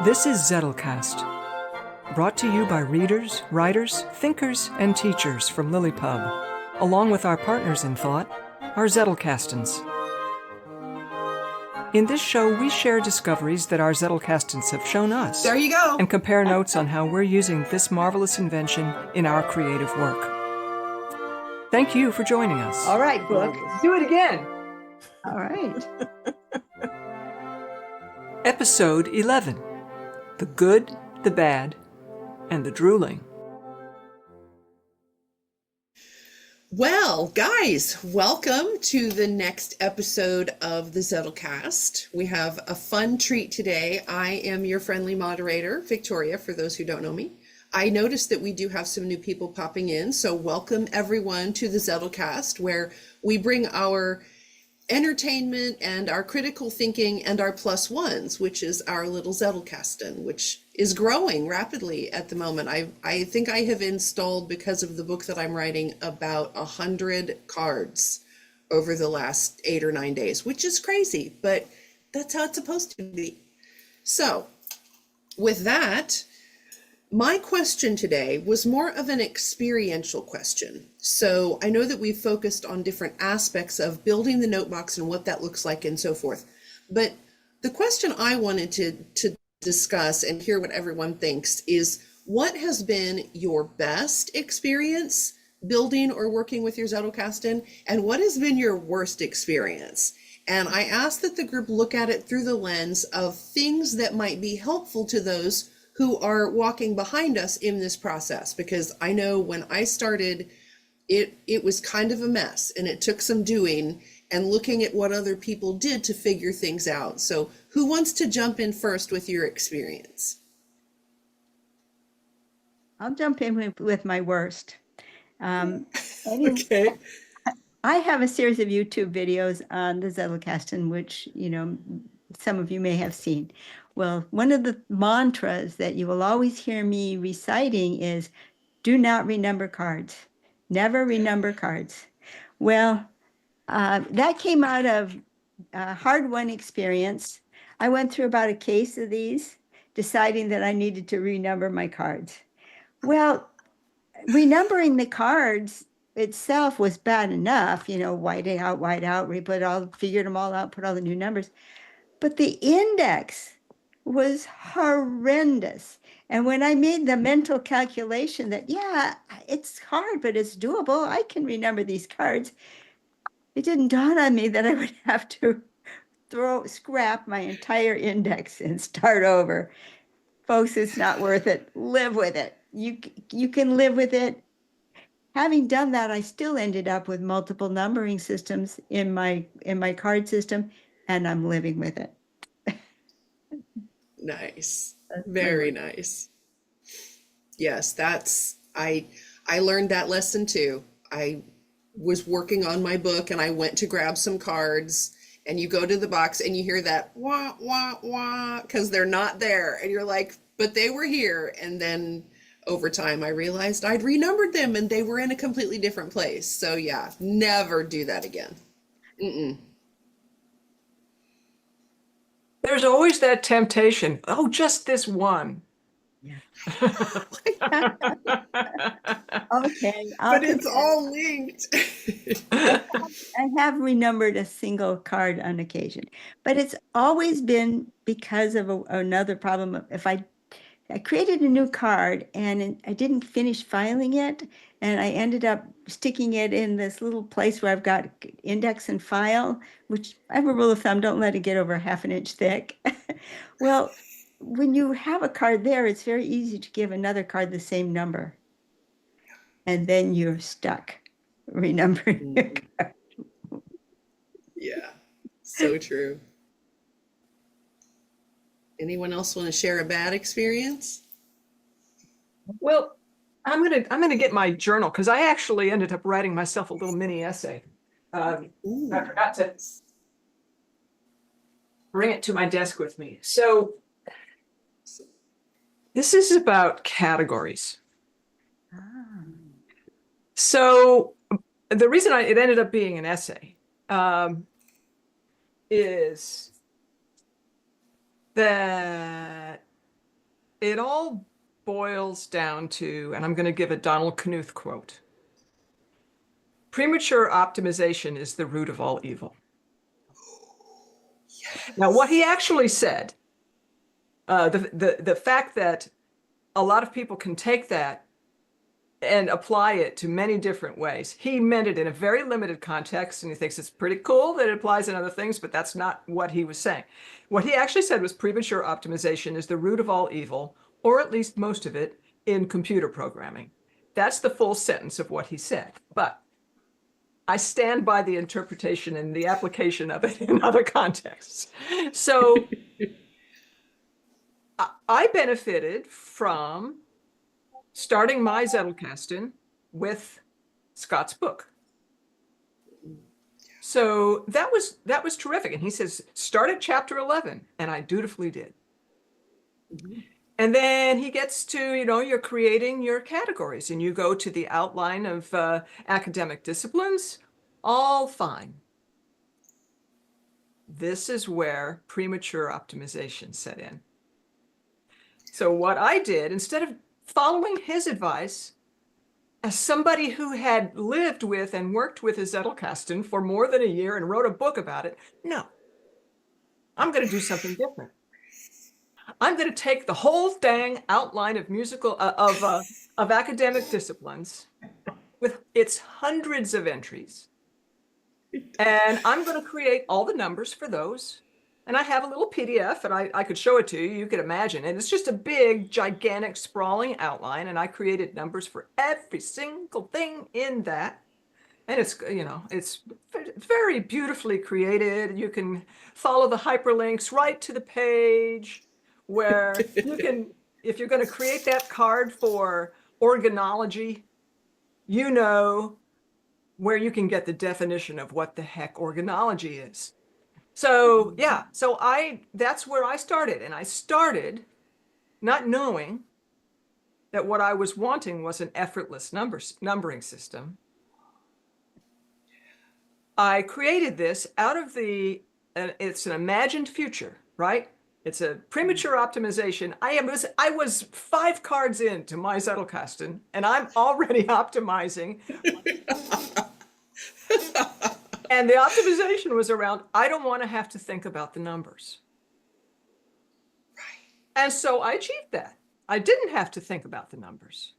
This is Zettelcast, brought to you by readers, writers, thinkers, and teachers from Lillipub, along with our partners in thought, our Zettelkastens. In this show, we share discoveries that our Zettelkastens have shown us. There you go. And compare notes on how we're using this marvelous invention in our creative work. Thank you for joining us. All right, Brooke. Do it again. All right. Episode 11. The Good, the Bad, and the Drooling. Well, guys, welcome to the next episode of the Zettelcast. We have a fun treat today. I am your friendly moderator, Victoria, for those who don't know me. I noticed that we do have some new people popping in, so welcome everyone to the Zettelcast, where we bring our entertainment and our critical thinking and our plus ones, which is our little Zettelkasten, which is growing rapidly at the moment. I think I have installed, because of the book that I'm writing, about 100 cards over the last 8 or 9 days, which is crazy, but that's how it's supposed to be. So with that, my question today was more of an experiential question. So I know that we've focused on different aspects of building the note box and what that looks like and so forth. But the question I wanted to discuss and hear what everyone thinks is, what has been your best experience building or working with your Zettelkasten, and what has been your worst experience? And I asked that the group look at it through the lens of things that might be helpful to those who are walking behind us in this process, because I know when I started, it was kind of a mess, and it took some doing and looking at what other people did to figure things out. So who wants to jump in first with your experience? I'll jump in with my worst. Okay. I have a series of YouTube videos on the Zettelkasten, which, some of you may have seen. Well, one of the mantras that you will always hear me reciting is, do not renumber cards. Never renumber cards. Well, that came out of a hard-won experience. I went through about a case of these, deciding that I needed to renumber my cards. Well, renumbering the cards itself was bad enough, white out, figured them all out, put all the new numbers. But the index was horrendous. And when I made the mental calculation that, yeah, it's hard, but it's doable, I can remember these cards, it didn't dawn on me that I would have to scrap my entire index and start over. Folks, it's not worth it. Live with it. You can live with it. Having done that, I still ended up with multiple numbering systems in my card system, and I'm living with it. Nice. Very nice. Yes, I learned that lesson too. I was working on my book and I went to grab some cards, and you go to the box and you hear that wah, wah, wah, because they're not there. And you're like, but they were here. And then over time, I realized I'd renumbered them and they were in a completely different place. So yeah, never do that again. Mm-mm. There's always that temptation. Oh, just this one. Yeah. Okay. But it's all linked. I have renumbered a single card on occasion, but it's always been because of another problem. If I created a new card and I didn't finish filing it, and I ended up sticking it in this little place where I've got index and file, which I have a rule of thumb, don't let it get over 1/2 inch thick. Well, when you have a card there, it's very easy to give another card the same number. And then you're stuck renumbering your card. Yeah, so true. Anyone else want to share a bad experience? Well, I'm gonna get my journal, because I actually ended up writing myself a little mini essay. I forgot to bring it to my desk with me. So this is about categories. So the reason it ended up being an essay is that it all boils down to, and I'm going to give a Donald Knuth quote. Premature optimization is the root of all evil. Now, what he actually said, the fact that a lot of people can take that and apply it to many different ways. He meant it in a very limited context, and he thinks it's pretty cool that it applies in other things, but that's not what he was saying. What he actually said was premature optimization is the root of all evil, or at least most of it, in computer programming. That's the full sentence of what he said. But I stand by the interpretation and the application of it in other contexts. So I benefited from starting my Zettelkasten with Scott's book. So that was terrific. And he says, start at chapter 11. And I dutifully did. Mm-hmm. And then he gets to, you're creating your categories and you go to the outline of academic disciplines, all fine. This is where premature optimization set in. So what I did, instead of following his advice, as somebody who had lived with and worked with a Zettelkasten for more than a year and wrote a book about it, no, I'm going to do something different. I'm going to take the whole dang outline of of academic disciplines with its hundreds of entries. And I'm going to create all the numbers for those. And I have a little PDF, and I could show it to you. You could imagine. And it's just a big, gigantic, sprawling outline. And I created numbers for every single thing in that. And it's, it's very beautifully created. You can follow the hyperlinks right to the page where you can, if you're going to create that card for organology, where you can get the definition of what the heck organology is. So yeah, that's where I started. And I started not knowing that what I was wanting was an effortless numbering system. I created this out of it's an imagined future, right? It's a premature optimization. I was 5 cards into my Zettelkasten, and I'm already optimizing. And the optimization was around, I don't want to have to think about the numbers. Right. And so I achieved that. I didn't have to think about the numbers.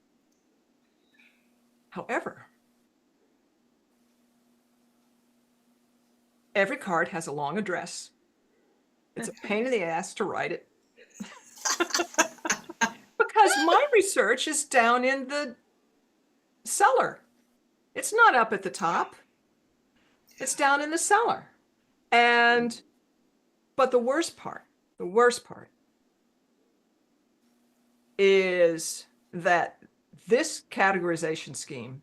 However, every card has a long address. It's a pain in the ass to write it. Because my research is down in the cellar. It's not up at the top. It's down in the cellar. But the worst part is that this categorization scheme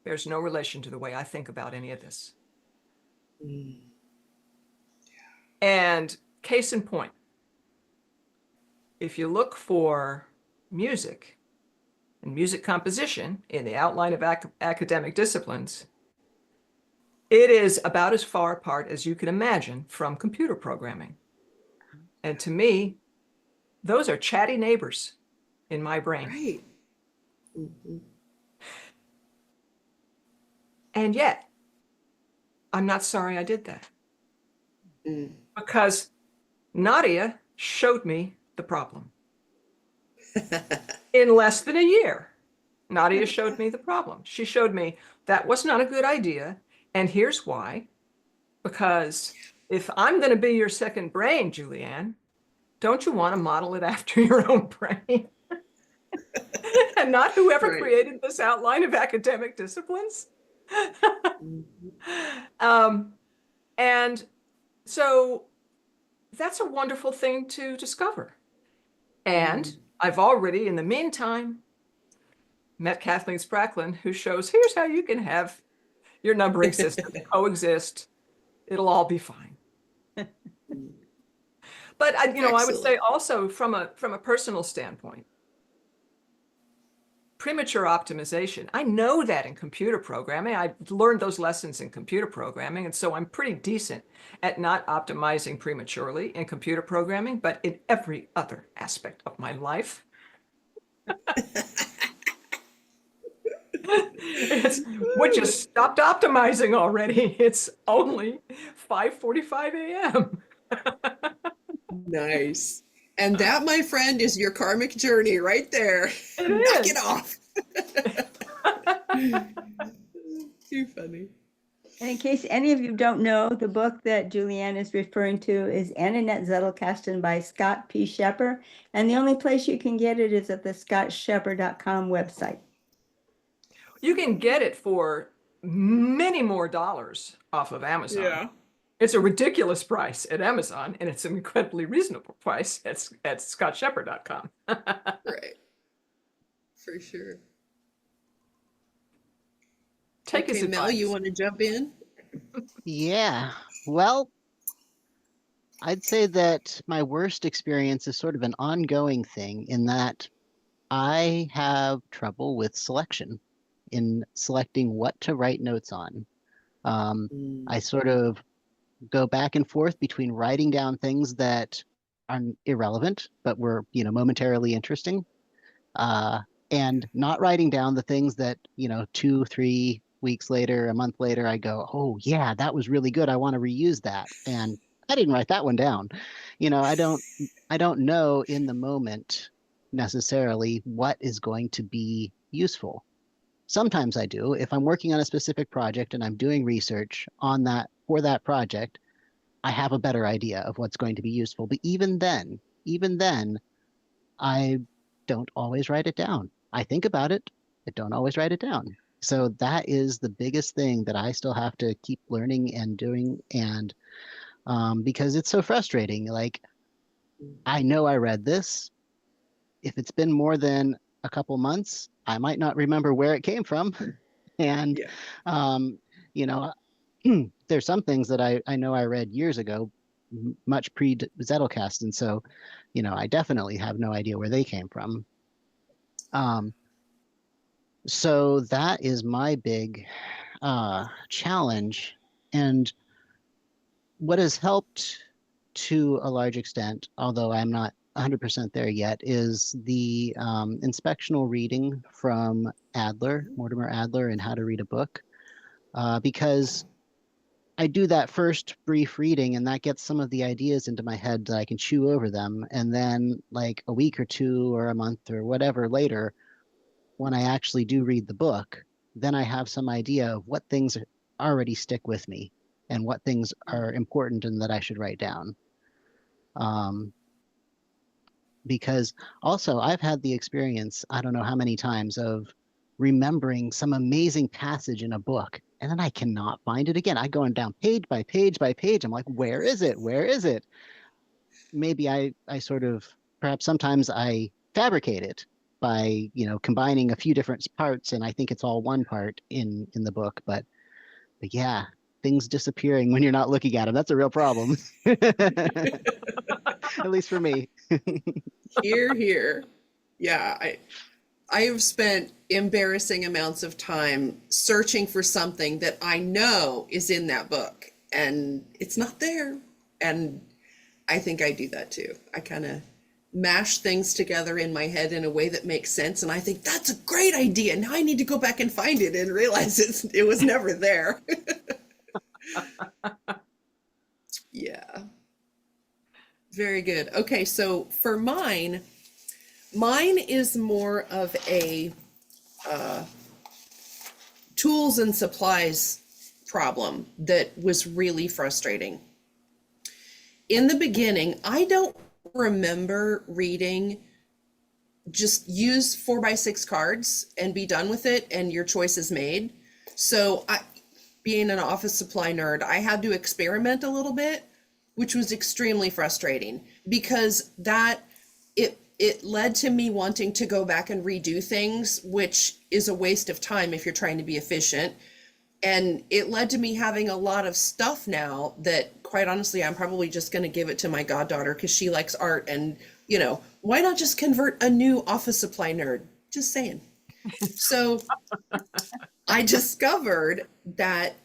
bears no relation to the way I think about any of this. Mm. And case in point, if you look for music and music composition in the outline of academic disciplines, it is about as far apart as you can imagine from computer programming. And to me, those are chatty neighbors in my brain. Right. Mm-hmm. And yet, I'm not sorry I did that. Mm. Because Nadia showed me the problem. In less than a year, Nadia showed me the problem. She showed me that was not a good idea. And here's why. Because if I'm going to be your second brain, Julianne, don't you want to model it after your own brain? And not whoever created this outline of academic disciplines? And so that's a wonderful thing to discover. And I've already, in the meantime, met Kathleen Spracklin, who shows here's how you can have your numbering system coexist. It'll all be fine. But I would say also from a personal standpoint, premature optimization. I know that in computer programming. I learned those lessons in computer programming, and so I'm pretty decent at not optimizing prematurely in computer programming, but in every other aspect of my life. Would you stopped optimizing already? It's only 5:45 a.m. Nice. And that, my friend, is your karmic journey right there. It Knock is. it off. Too funny. And in case any of you don't know, the book that Julianne is referring to is Annette Zettelkasten by Scott P. Shepard. And the only place you can get it is at the scottshepard.com website. You can get it for many more dollars off of Amazon. Yeah. It's a ridiculous price at Amazon, and it's an incredibly reasonable price at scottshepard.com. Right. For sure. Take his Okay, Mel, advice. you want to jump in? Yeah. Well, I'd say that my worst experience is sort of an ongoing thing in that I have trouble with selection in selecting what to write notes on. I sort of go back and forth between writing down things that are irrelevant but were, momentarily interesting, and not writing down the things that, 2, 3 weeks later, a month later, I go, oh yeah, that was really good. I want to reuse that. And I didn't write that one down. I don't know in the moment necessarily what is going to be useful. Sometimes I do. If I'm working on a specific project and I'm doing research on that for that project, I have a better idea of what's going to be useful. But even then, I don't always write it down. I think about it, I don't always write it down. So that is the biggest thing that I still have to keep learning and doing. And because it's so frustrating. Like, I know I read this. If it's been more than a couple months, I might not remember where it came from. And, there's some things that I know I read years ago, much pre-Zettelcast. And so, I definitely have no idea where they came from. So that is my big challenge. And what has helped to a large extent, although I'm not 100% there yet, is the inspectional reading from Mortimer Adler, and How to Read a Book. Because I do that first brief reading and that gets some of the ideas into my head that I can chew over them. And then like a week or two or a month or whatever later, when I actually do read the book, then I have some idea of what things already stick with me and what things are important and that I should write down. Because also I've had the experience, I don't know how many times, of remembering some amazing passage in a book, and then I cannot find it again. I go down page by page by page. I'm like, where is it? Where is it? Maybe I sort of, perhaps sometimes I fabricate it by, combining a few different parts, and I think it's all one part in the book. But yeah, things disappearing when you're not looking at them, that's a real problem. At least for me. Hear, hear. Yeah, I have spent embarrassing amounts of time searching for something that I know is in that book and it's not there. And I think I do that too. I kind of mash things together in my head in a way that makes sense. And I think that's a great idea. Now I need to go back and find it and realize it was never there. Yeah. Very good. Okay, so for mine is more of a tools and supplies problem that was really frustrating. In the beginning, I don't remember reading just use 4x6 cards and be done with it and your choice is made. So being an office supply nerd, I had to experiment a little bit, which was extremely frustrating because it led to me wanting to go back and redo things, which is a waste of time if you're trying to be efficient. And it led to me having a lot of stuff now that, quite honestly, I'm probably just going to give it to my goddaughter because she likes art. And, why not just convert a new office supply nerd? Just saying. So I discovered that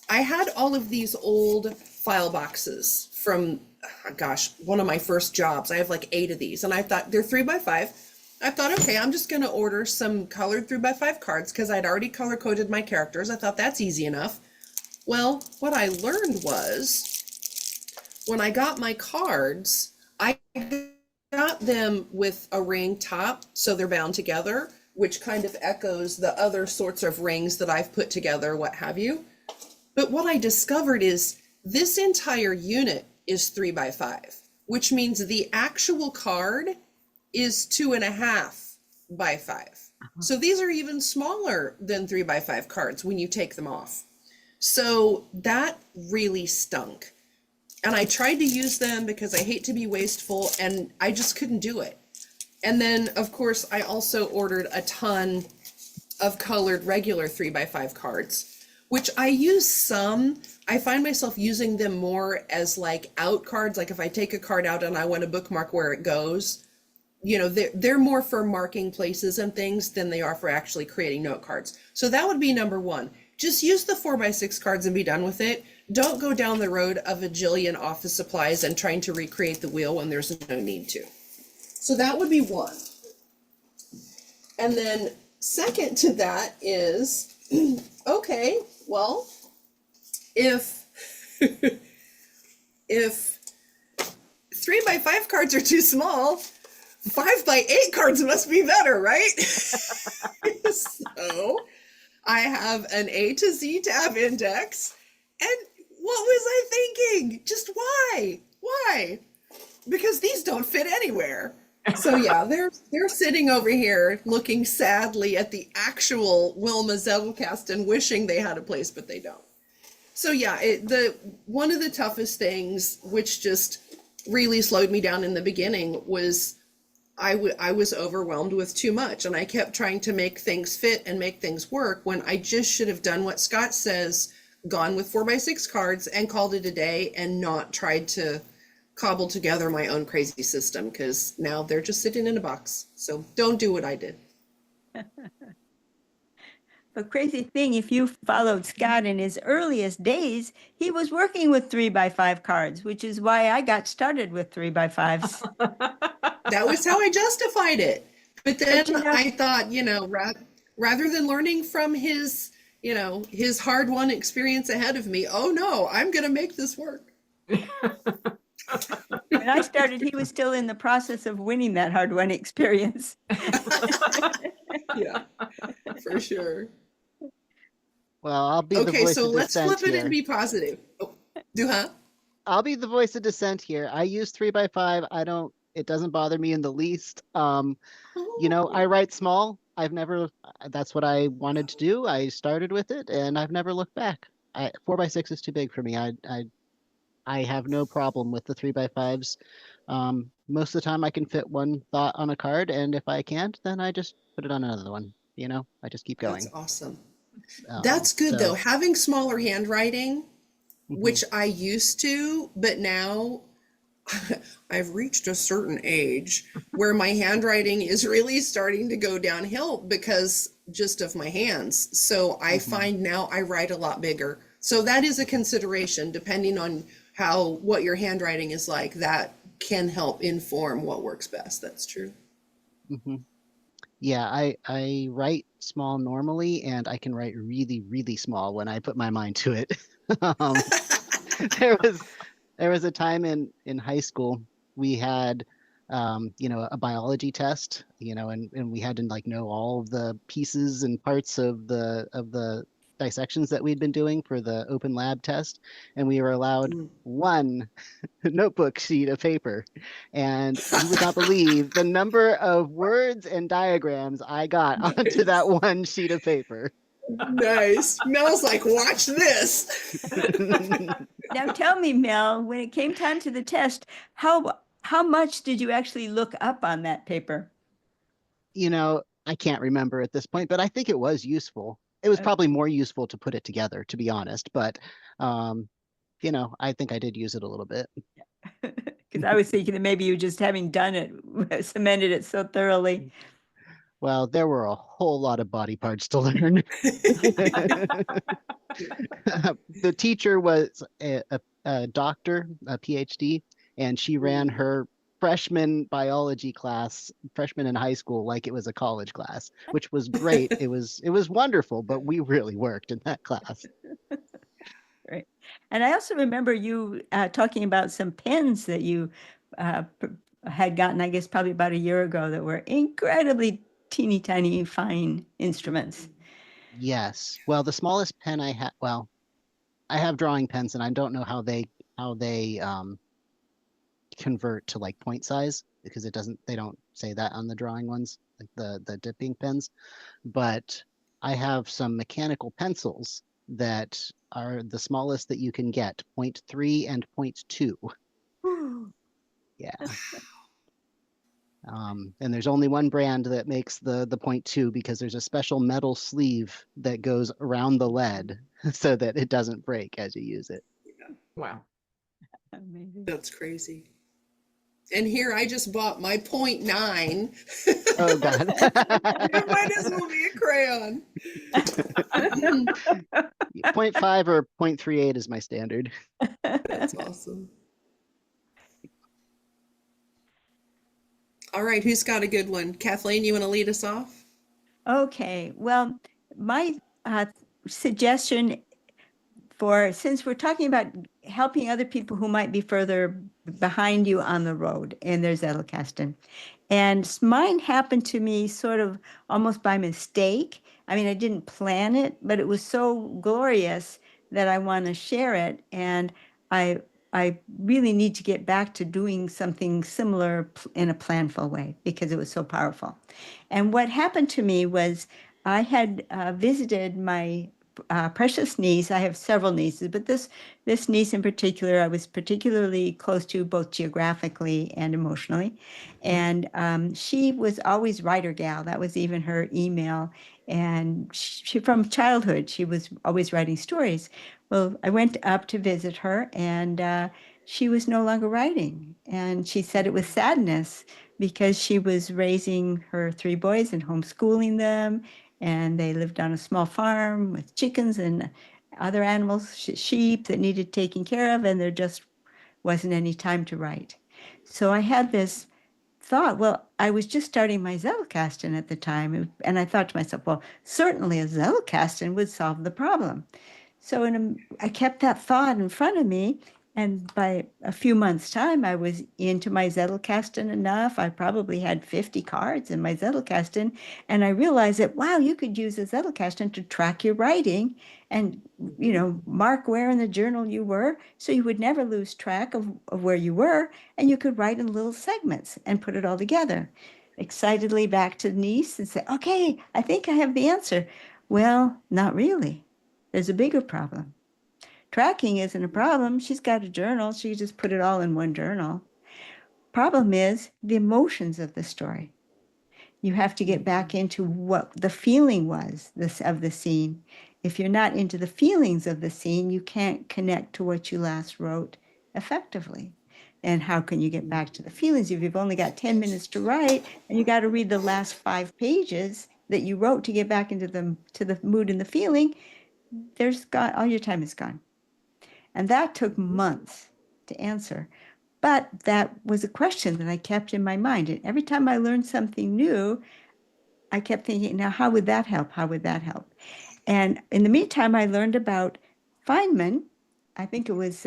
I had all of these old file boxes from, oh gosh, one of my first jobs. I have like 8 of these, and I thought they're 3x5. I thought, okay, I'm just going to order some colored 3x5 cards because I'd already color coded my characters. I thought that's easy enough. Well, what I learned was when I got my cards, I got them with a ring top, so they're bound together, which kind of echoes the other sorts of rings that I've put together, what have you. But what I discovered is this entire unit is 3x5, which means the actual card is 2.5x5. So these are even smaller than 3x5 cards when you take them off. So that really stunk. And I tried to use them because I hate to be wasteful, and I just couldn't do it. And then, of course, I also ordered a ton of colored regular 3x5 cards, which I use some. I find myself using them more as like out cards. Like if I take a card out and I want to bookmark where it goes, you know, they're more for marking places and things than they are for actually creating note cards. So that would be number one. Just use the 4x6 cards and be done with it. Don't go down the road of a jillion office supplies and trying to recreate the wheel when there's no need to. So that would be one. And then second to that is, okay, well, if 3x5 cards are too small, 5x8 cards must be better, right? So I have an A to Z tab index, and what was I thinking? Just why? Why? Because these don't fit anywhere. So yeah, they're sitting over here looking sadly at the actual Wilma Zettelkasten, wishing they had a place, but they don't. So yeah, one of the toughest things, which just really slowed me down in the beginning, was I was overwhelmed with too much, and I kept trying to make things fit and make things work when I just should have done what Scott says, gone with 4x6 cards and called it a day, and not tried to cobble together my own crazy system, because now they're just sitting in a box. So don't do what I did. But crazy thing, if you followed Scott in his earliest days, he was working with 3x5 cards, which is why I got started with 3x5s. That was how I justified it. But then But, you know, I thought, rather than learning from his hard-won experience ahead of me, oh no, I'm going to make this work. when I started, he was still in the process of winning that hard-won experience. Yeah, for sure. Well, I'll be the Okay, voice so of let's dissent flip it here. and be positive. Oh, huh? I'll be the voice of dissent here. I use 3x5. It doesn't bother me in the least. I write small. That's what I wanted to do. I started with it and I've never looked back. 4x6 is too big for me. I have no problem with the 3x5s. Most of the time I can fit one thought on a card, and if I can't, then I just put it on another one. I just keep going. That's awesome. That's good though. Having smaller handwriting, which I used to, but now I've reached a certain age where my handwriting is really starting to go downhill because just of my hands. So I find now I write a lot bigger. So that is a consideration, depending on what your handwriting is like. That can help inform what works best. That's true. Yeah, I write small normally, and I can write really, really small when I put my mind to it. There was a time in high school we had a biology test, and we had to know all of the pieces and parts of the dissections that we'd been doing for the open lab test, and we were allowed one notebook sheet of paper, and you would not believe the number of words and diagrams I got onto that one sheet of paper. Nice. Mel's like, watch this. Now tell me, Mel, when it came time to the test, how much did you actually look up on that paper? I can't remember at this point, but I think it was useful. It was probably more useful to put it together, to be honest, but I think I did use it a little bit. Because I was thinking that maybe you just having done it cemented it so thoroughly. Well, there were a whole lot of body parts to learn. The teacher was a doctor, a PhD, and she ran her freshman biology class, freshman in high school, like it was a college class, which was great. It was wonderful, but we really worked in that class. Right. And I also remember you talking about some pens that you had gotten, I guess, probably about a year ago that were incredibly teeny tiny fine instruments. Yes. Well, the smallest pen I had, well, I have drawing pens, and I don't know how they convert to like point size because they don't say that on the drawing ones, like the dipping pens. But I have some mechanical pencils that are the smallest that you can get, 0.3 and 0.2. Yeah. And there's only one brand that makes the 0.2 because there's a special metal sleeve that goes around the lead so that it doesn't break as you use it. Wow. Amazing. That's crazy. And here I just bought my 0.9. Oh God. It might as well be a crayon. 0.5 or 0.38 is my standard. That's awesome. All right, who's got a good one? Kathleen, you want to lead us off? Okay, well, my suggestion since we're talking about helping other people who might be further behind you on the road, and there's Zettelkasten. And mine happened to me sort of almost by mistake. I mean, I didn't plan it, but it was so glorious that I want to share it. And I I really need to get back to doing something similar in a planful way because it was so powerful. And what happened to me was I had visited my precious niece. I have several nieces, but this niece in particular, I was particularly close to both geographically and emotionally. And she was always writer gal. That was even her email. And she from childhood, she was always writing stories. Well, I went up to visit her, and she was no longer writing. And she said it was sadness because she was raising her three boys and homeschooling them, and they lived on a small farm with chickens and other animals, sheep that needed taking care of, and there just wasn't any time to write. So I had this thought, well, I was just starting my Zettelkasten at the time, and I thought to myself, well, certainly a Zettelkasten would solve the problem. So I kept that thought in front of me, and by a few months' time, I was into my Zettelkasten enough. I probably had 50 cards in my Zettelkasten, and I realized that, wow, you could use a Zettelkasten to track your writing and, mark where in the journal you were, so you would never lose track of where you were, and you could write in little segments and put it all together. Excitedly back to Nice and say, okay, I think I have the answer. Well, not really. There's a bigger problem. Tracking isn't a problem. She's got a journal. She just put it all in one journal. Problem is the emotions of the story. You have to get back into what the feeling was of the scene. If you're not into the feelings of the scene, you can't connect to what you last wrote effectively. And how can you get back to the feelings if you've only got 10 minutes to write and you got to read the last 5 pages that you wrote to get back into the mood and the feeling? All your time is gone. And that took months to answer. But that was a question that I kept in my mind. And every time I learned something new, I kept thinking, now, how would that help? How would that help? And in the meantime, I learned about Feynman. I think it was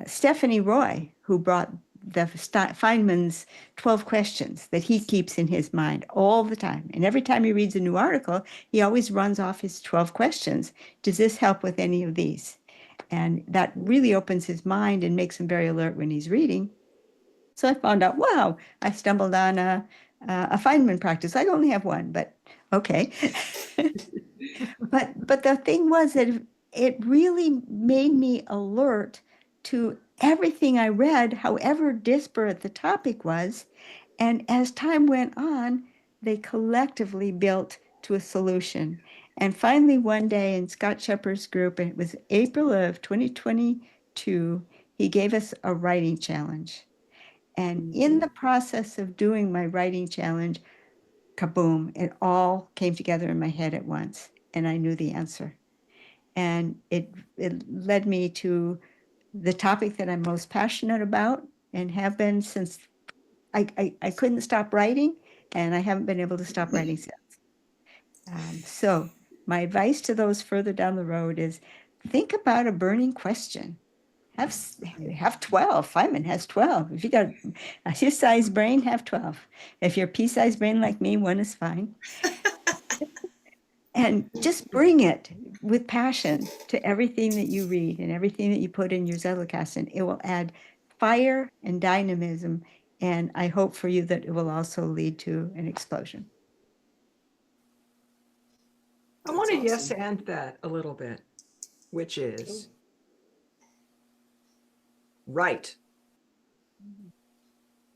Stephanie Roy who brought Feynman's 12 questions that he keeps in his mind all the time. And every time he reads a new article, he always runs off his 12 questions. Does this help with any of these? And that really opens his mind and makes him very alert when he's reading. So I found out, wow, I stumbled on a Feynman practice. I only have one, but okay. But the thing was that it really made me alert to everything I read, however disparate the topic was. And as time went on, they collectively built to a solution. And finally, one day in Scott Shepard's group, and it was April of 2022, he gave us a writing challenge. And in the process of doing my writing challenge, kaboom, it all came together in my head at once, and I knew the answer. And it led me to the topic that I'm most passionate about and have been since I couldn't stop writing, and I haven't been able to stop writing since. So my advice to those further down the road is think about a burning question. Have 12. Feynman has 12. If you got a his size brain, have 12. If you're a pea-sized brain like me, one is fine. And just bring it with passion to everything that you read and everything that you put in your Zettelkasten. It will add fire and dynamism. And I hope for you that it will also lead to an explosion. I want to That's yes awesome. and that a little bit, which is right.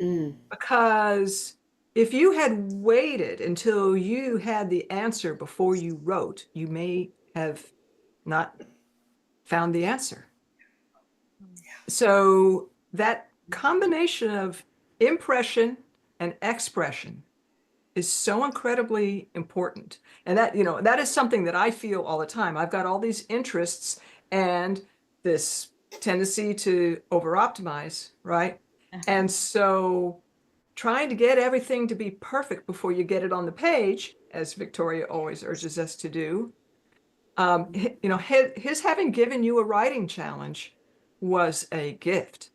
Mm. Because if you had waited until you had the answer before you wrote, you may have not found the answer. So that combination of impression and expression is so incredibly important. And that, that is something that I feel all the time. I've got all these interests and this tendency to over-optimize, right? And so trying to get everything to be perfect before you get it on the page, as Victoria always urges us to do, his having given you a writing challenge was a gift.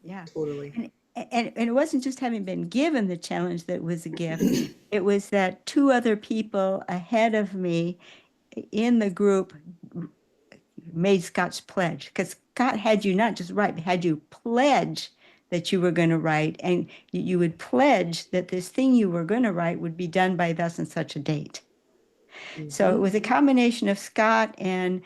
Yeah. Totally. And it wasn't just having been given the challenge that was a gift. It was that two other people ahead of me in the group made Scott's pledge, because Scott had you not just write, but had you pledge that you were going to write, and you would pledge that this thing you were going to write would be done by thus and such a date. So it was a combination of Scott and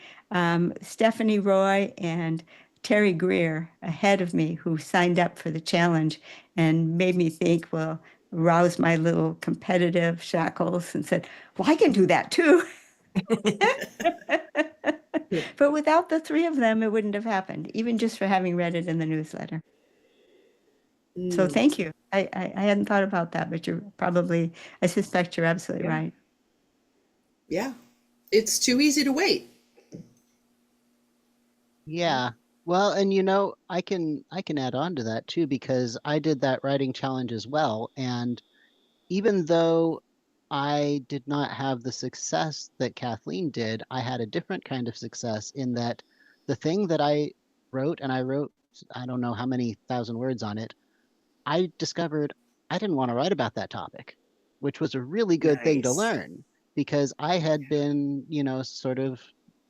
Stephanie Roy and Terry Greer ahead of me who signed up for the challenge and made me think, well, roused my little competitive shackles and said, well, I can do that too. But without the three of them, it wouldn't have happened, even just for having read it in the newsletter. So Mm. thank you. I hadn't thought about that, but you're probably, I suspect you're absolutely Yeah. right. Yeah. It's too easy to wait. Yeah. Well, and I can add on to that too, because I did that writing challenge as well. And even though I did not have the success that Kathleen did, I had a different kind of success in that the thing that I wrote, and I wrote, I don't know how many thousand words on it, I discovered I didn't want to write about that topic, which was a really good thing to Nice. learn because I had been, sort of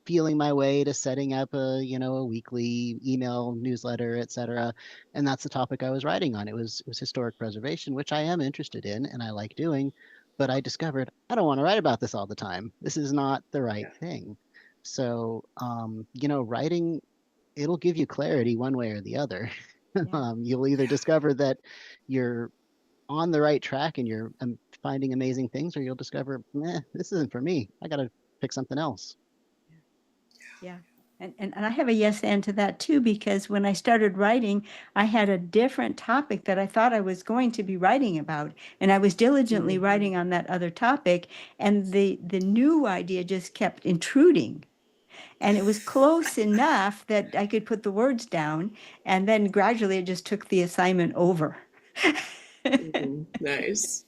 feeling my way to setting up a weekly email newsletter, etc. And that's the topic I was writing on. It was historic preservation, which I am interested in and I like doing, but I discovered I don't want to write about this all the time. This is not the right thing. So, writing, it'll give you clarity one way or the other. Yeah. You'll either discover that you're on the right track and you're finding amazing things, or you'll discover, this isn't for me. I got to pick something else. Yeah. And I have a yes and to that too, because when I started writing, I had a different topic that I thought I was going to be writing about. And I was diligently writing on that other topic. And the new idea just kept intruding. And it was close enough that I could put the words down. And then gradually it just took the assignment over. Nice.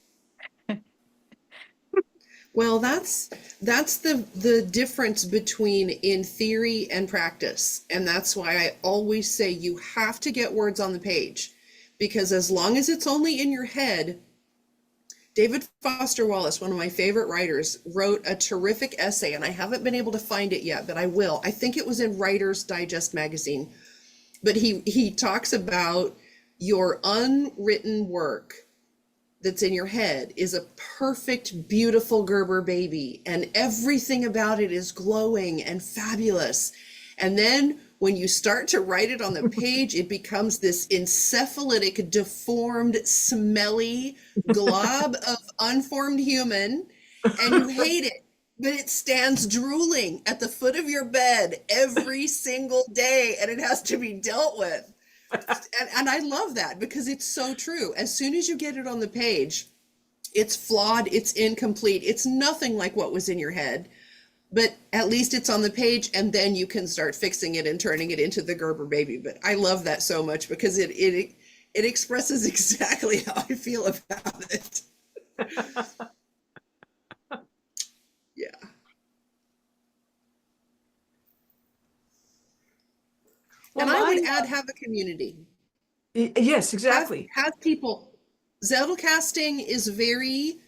Well, that's the difference between in theory and practice. And that's why I always say you have to get words on the page, because as long as it's only in your head, David Foster Wallace, one of my favorite writers, wrote a terrific essay, and I haven't been able to find it yet, but I will. I think it was in Writer's Digest magazine. But he talks about your unwritten work that's in your head is a perfect, beautiful Gerber baby, and everything about it is glowing and fabulous. And then when you start to write it on the page, it becomes this encephalitic, deformed, smelly glob of unformed human, and you hate it. But it stands drooling at the foot of your bed every single day, and it has to be dealt with. And I love that because it's so true. As soon as you get it on the page, it's flawed, it's incomplete, it's nothing like what was in your head. But at least it's on the page, and then you can start fixing it and turning it into the Gerber baby. But I love that so much because it expresses exactly how I feel about it. Yeah. Well, And I would mine, add have a community. yes, exactly. Have people. Zettelcasting is very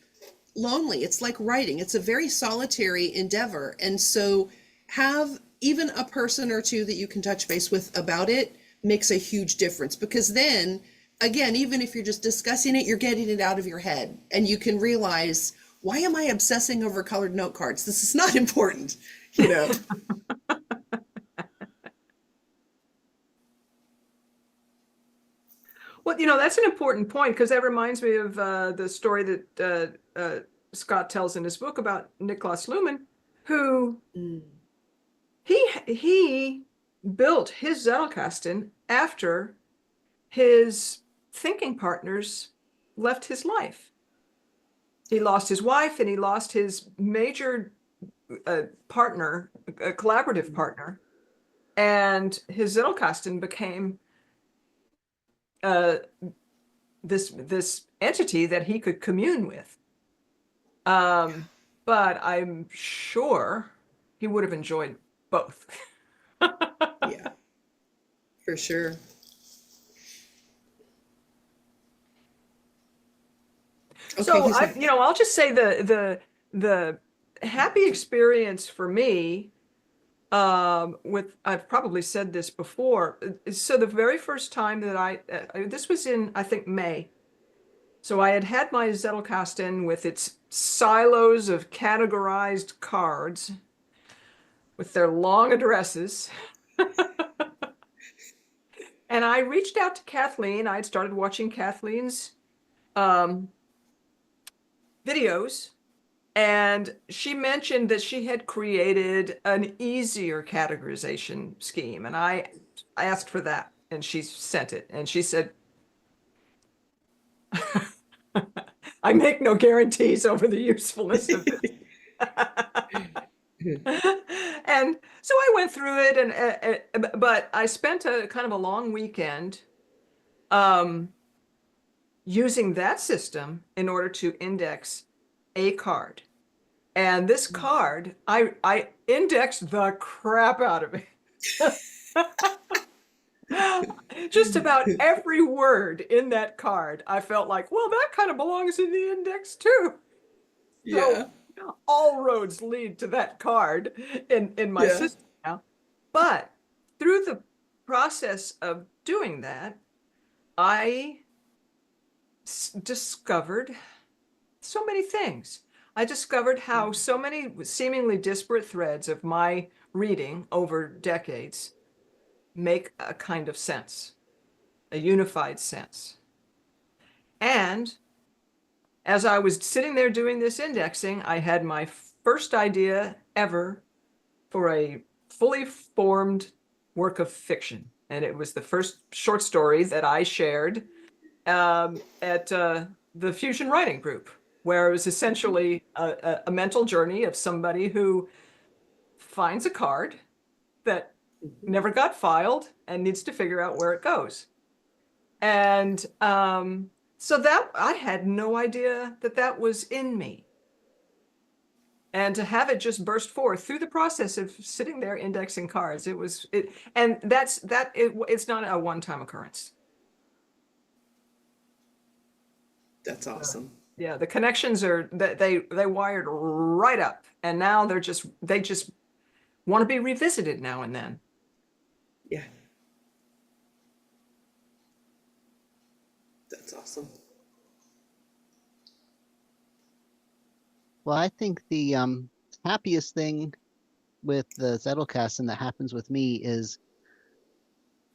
lonely. It's like writing. It's a very solitary endeavor. And so have even a person or two that you can touch base with about it makes a huge difference, because then again, even if you're just discussing it, you're getting it out of your head and you can realize, why am I obsessing over colored note cards? This is not important, you know. Well, that's an important point because that reminds me of the story that Scott tells in his book about Niklas Luhmann, who Mm. he built his Zettelkasten after his thinking partners left his life. He lost his wife and he lost his major partner, a collaborative partner, and his Zettelkasten became uh, this entity that he could commune with. But I'm sure he would have enjoyed both. Yeah, for sure. Okay, So who's I, next? I'll just say the happy experience for me, I've probably said this before. So the very first time that this was in, I think, May. So I had had my Zettelkasten with its silos of categorized cards with their long addresses. And I reached out to Kathleen. I'd started watching Kathleen's um, videos, and she mentioned that she had created an easier categorization scheme. And I asked for that, and she sent it. And she said, I make no guarantees over the usefulness of this. And so I went through it, but I spent a kind of a long weekend using that system in order to index a card. And this card, I indexed the crap out of it. Just about every word in that card, I felt like, well, that kind of belongs in the index too. Yeah, So all roads lead to that card in my yeah. system now. But through the process of doing that, I discovered so many things. I discovered how so many seemingly disparate threads of my reading over decades make a kind of sense, a unified sense. And as I was sitting there doing this indexing, I had my first idea ever for a fully formed work of fiction. And it was the first short story that I shared at the Fusion Writing Group, where it was essentially a mental journey of somebody who finds a card that never got filed and needs to figure out where it goes. And so that I had no idea that that was in me. And to have it just burst forth through the process of sitting there indexing cards, and it's not a one-time occurrence. That's awesome. Yeah, the connections are that they wired right up, and now they just want to be revisited now and then. Yeah. That's awesome. Well, I think the happiest thing with the Zettelkasten that happens with me is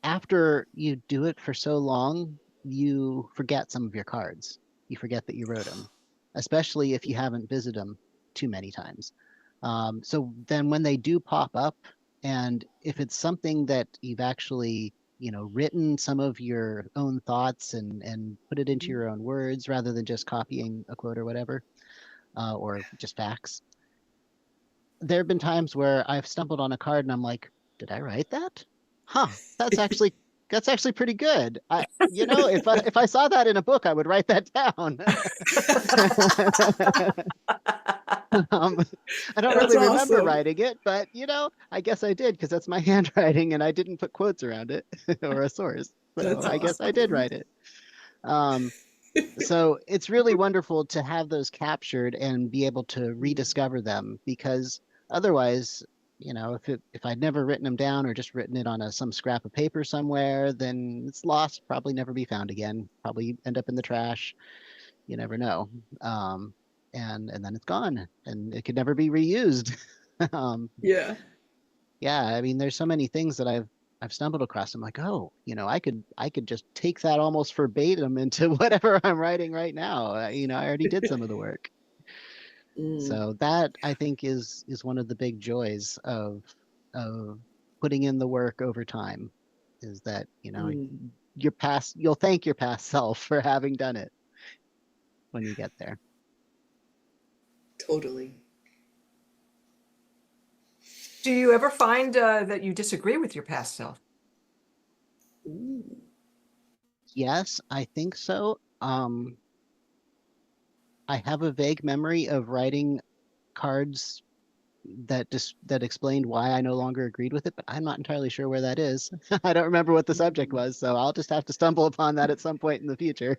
after you do it for so long, you forget some of your cards. You forget that you wrote them, especially if you haven't visited them too many times. So then when they do pop up, and if it's something that you've actually written some of your own thoughts and put it into your own words rather than just copying a quote or whatever, or just facts. There have been times where I've stumbled on a card and I'm like, did I write that? Huh, that's actually pretty good. If I saw that in a book, I would write that down. I don't That's really remember awesome. writing it, but I guess I did because that's my handwriting and I didn't put quotes around it or a source. So That's I guess I did awesome. write it. So it's really wonderful to have those captured and be able to rediscover them, because otherwise, if I'd never written them down or just written it on some scrap of paper somewhere, then it's lost, probably never be found again, probably end up in the trash. You never know. And then it's gone and it could never be reused. Yeah. Yeah, I mean, there's so many things that I've stumbled across. I'm like, oh, I could just take that almost verbatim into whatever I'm writing right now. I already did some of the work. Mm. So that, I think, is one of the big joys of putting in the work over time, is that Mm. you'll thank your past self for having done it when you get there. Totally. Do you ever find that you disagree with your past self? Ooh. Yes, I think so. I have a vague memory of writing cards that explained why I no longer agreed with it, but I'm not entirely sure where that is. I don't remember what the subject was, so I'll just have to stumble upon that at some point in the future.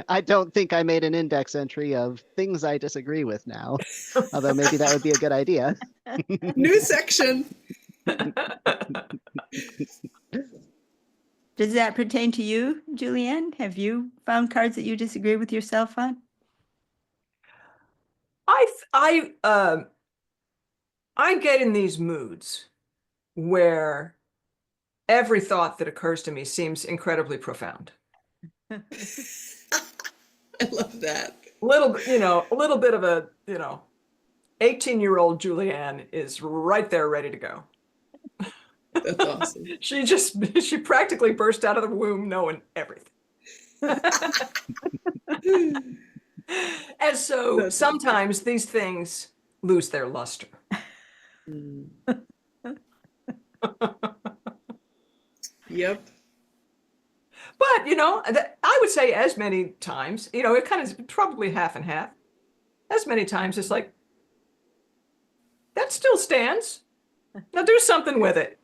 I don't think I made an index entry of things I disagree with now, although maybe that would be a good idea. New section. Does that pertain to you, Julianne? Have you found cards that you disagree with yourself on? I get in these moods where every thought that occurs to me seems incredibly profound. I love that. A little bit of a 18-year-old Julianne is right there ready to go. That's awesome. She practically burst out of the womb knowing everything. And so That's sometimes these things lose their luster. Mm. Yep. But, I would say as many times, it kind of probably half and half. As many times it's like, that still stands. Now do something with it.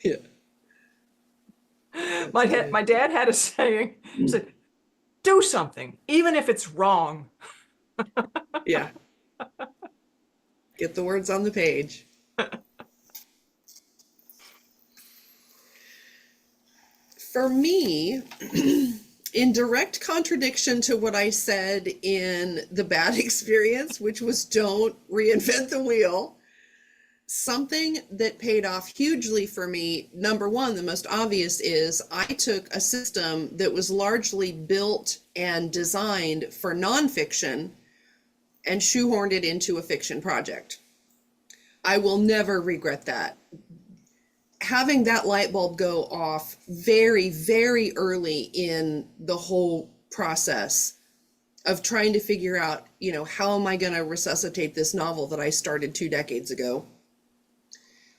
Yeah. My dad had a saying, he said, do something, even if it's wrong. Yeah. Get the words on the page. For me, in direct contradiction to what I said in the bad experience, which was don't reinvent the wheel, something that paid off hugely for me, number one, the most obvious, is I took a system that was largely built and designed for nonfiction and shoehorned it into a fiction project. I will never regret that. Having that light bulb go off very, very early in the whole process of trying to figure out, how am I going to resuscitate this novel that I started 2 decades ago,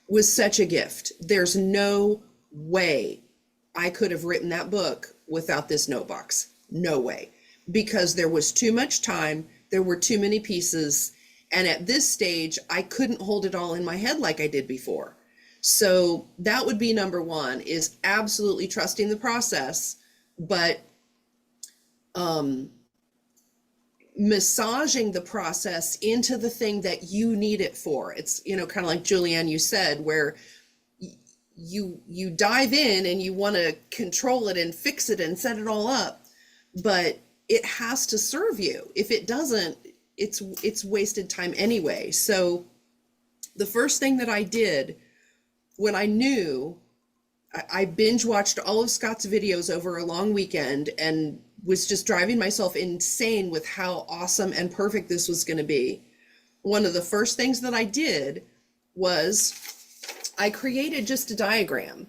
was such a gift. There's no way I could have written that book without this note box. No way. Because there was too much time, there were too many pieces, and at this stage, I couldn't hold it all in my head like I did before. So that would be number one, is absolutely trusting the process, but massaging the process into the thing that you need it for. It's, kind of like Julianne, you said, where you dive in and you want to control it and fix it and set it all up, but it has to serve you. If it doesn't, it's wasted time anyway. So the first thing that I did when I knew, I binge watched all of Scott's videos over a long weekend and was just driving myself insane with how awesome and perfect this was going to be. One of the first things that I did was I created just a diagram.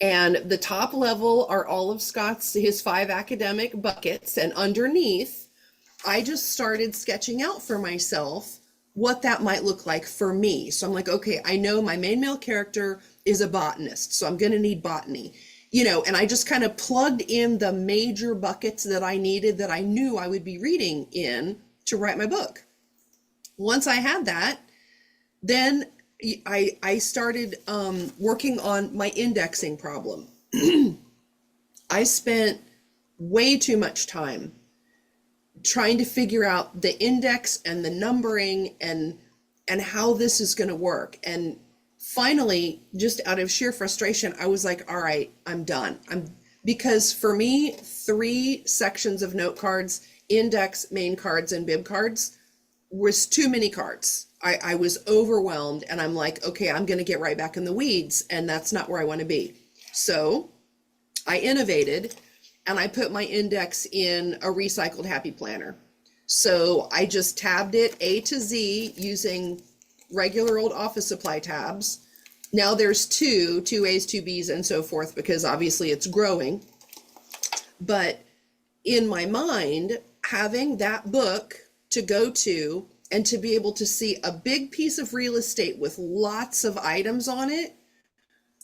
And the top level are all of Scott's, his 5 academic buckets. And underneath, I just started sketching out for myself what that might look like for me. So I'm like, okay, I know my main male character is a botanist, so I'm going to need botany, and I just kind of plugged in the major buckets that I needed, that I knew I would be reading in to write my book. Once I had that, then I started working on my indexing problem. I spent way too much time trying to figure out the index and the numbering and how this is going to work. And finally, just out of sheer frustration, I was like, all right, I'm done. Because for me, 3 sections of note cards, index, main cards, and bib cards, was too many cards. I was overwhelmed, and I'm like, okay, I'm going to get right back in the weeds, and that's not where I want to be. So I innovated, and I put my index in a recycled happy planner. So I just tabbed it A to Z using regular old office supply tabs. Now there's two A's, 2 B's, and so forth, because obviously it's growing. But in my mind, having that book to go to and to be able to see a big piece of real estate with lots of items on it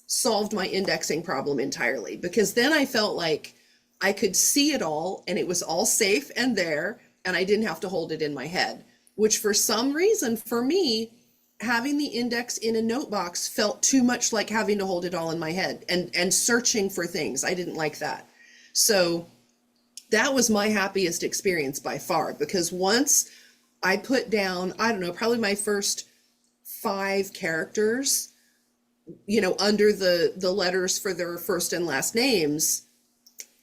solved my indexing problem entirely, because then I felt like I could see it all and it was all safe and there, and I didn't have to hold it in my head, which for some reason for me, having the index in a note box felt too much like having to hold it all in my head and searching for things. I didn't like that. So that was my happiest experience by far, because once I put down, I don't know, probably my first 5 characters, under the letters for their first and last names,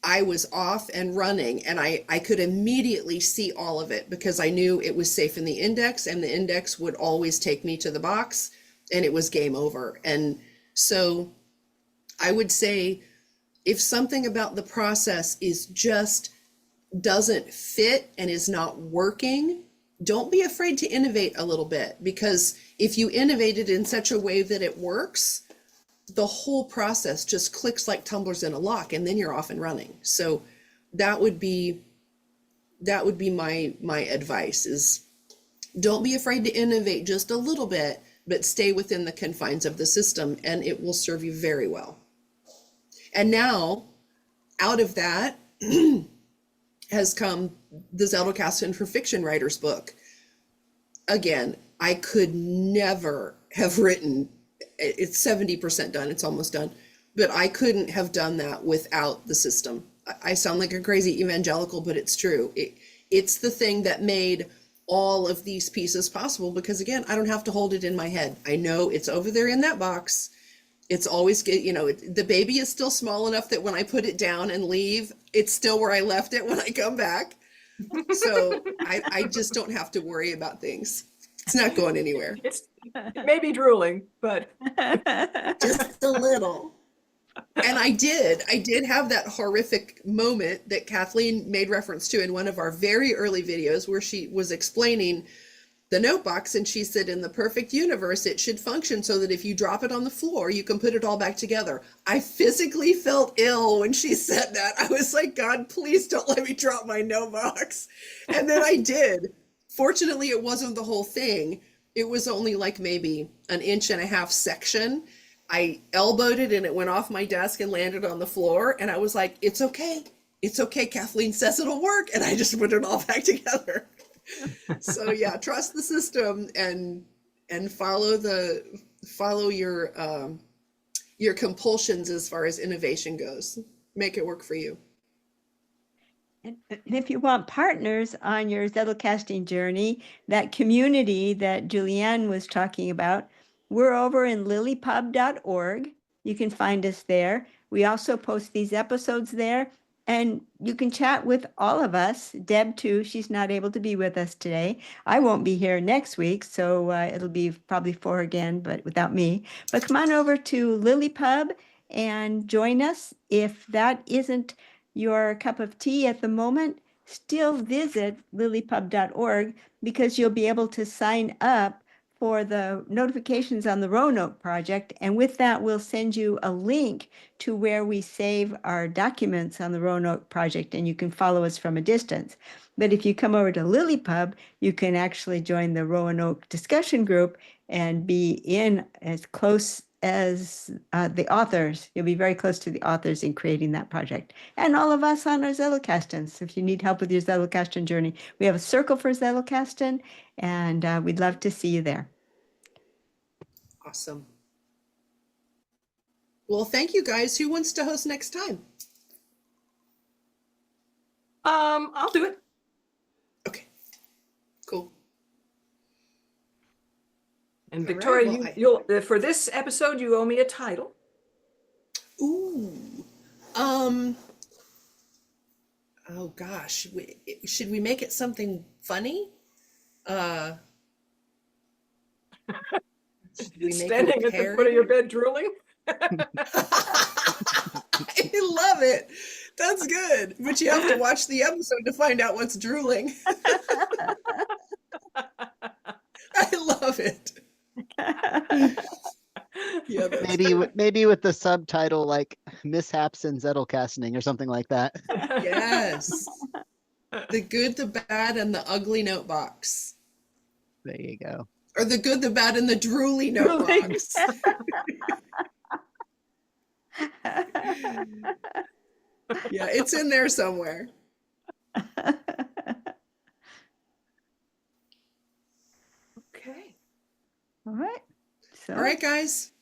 I was off and running, and I could immediately see all of it because I knew it was safe in the index, and the index would always take me to the box, and it was game over. And so I would say, if something about the process is just doesn't fit and is not working, don't be afraid to innovate a little bit, because if you innovate it in such a way that it works, the whole process just clicks like tumblers in a lock, and then you're off and running. So that would be my advice, is don't be afraid to innovate just a little bit, but stay within the confines of the system, and it will serve you very well. And now, out of that has come the Zettelkasten for Fiction Writers book. Again, I could never have written, it's 70% done, it's almost done, but I couldn't have done that without the system. I sound like a crazy evangelical, but it's true. It's the thing that made all of these pieces possible, because again, I don't have to hold it in my head. I know it's over there in that box. It's always, the baby is still small enough that when I put it down and leave, it's still where I left it when I come back. So I just don't have to worry about things. It's not going anywhere. It may be drooling, but Just a little. And I did have that horrific moment that Kathleen made reference to in one of our very early videos, where she was explaining the note box, and she said, in the perfect universe, it should function so that if you drop it on the floor, you can put it all back together. I physically felt ill when she said that. I was like, God, please don't let me drop my note box. And then I did. Fortunately, it wasn't the whole thing. It was only like maybe 1.5 inch section. I elbowed it and it went off my desk and landed on the floor. And I was like, it's okay. It's okay. Kathleen says it'll work. And I just put it all back together. So yeah, trust the system and follow your compulsions as far as innovation goes. Make it work for you. And if you want partners on your Zettelcasting journey, that community that Julianne was talking about, we're over in lilypub.org. You can find us there. We also post these episodes there, and you can chat with all of us. Deb, too, she's not able to be with us today. I won't be here next week, so it'll be probably 4 again, but without me. But come on over to Lilypub and join us. If that isn't your cup of tea at the moment, still visit lilypub.org, because you'll be able to sign up for the notifications on the Roanoke project. And with that, we'll send you a link to where we save our documents on the Roanoke project, and you can follow us from a distance. But if you come over to LilyPub, you can actually join the Roanoke discussion group and be in as close as the authors. You'll be very close to the authors in creating that project. And all of us on our Zettelkasten. So if you need help with your Zettelkasten journey, we have a circle for Zettelkasten, and we'd love to see you there. Awesome. Well, thank you guys. Who wants to host next time? I'll do it. Okay, cool. And All right, Victoria, well, you'll for this episode, you owe me a title. Ooh. Oh gosh, should we make it something funny? Should we make Standing it at the foot of your bed drooling. I love it. That's good. But you have to watch the episode to find out what's drooling. I love it. Yeah, that's Maybe with the subtitle like mishaps in Zettelkastening or something like that. yes. The good, the bad, and the ugly note box. There you go. Or the good, the bad, and the drooly note box. Yeah, it's in there somewhere. Okay. All right. So All right, guys.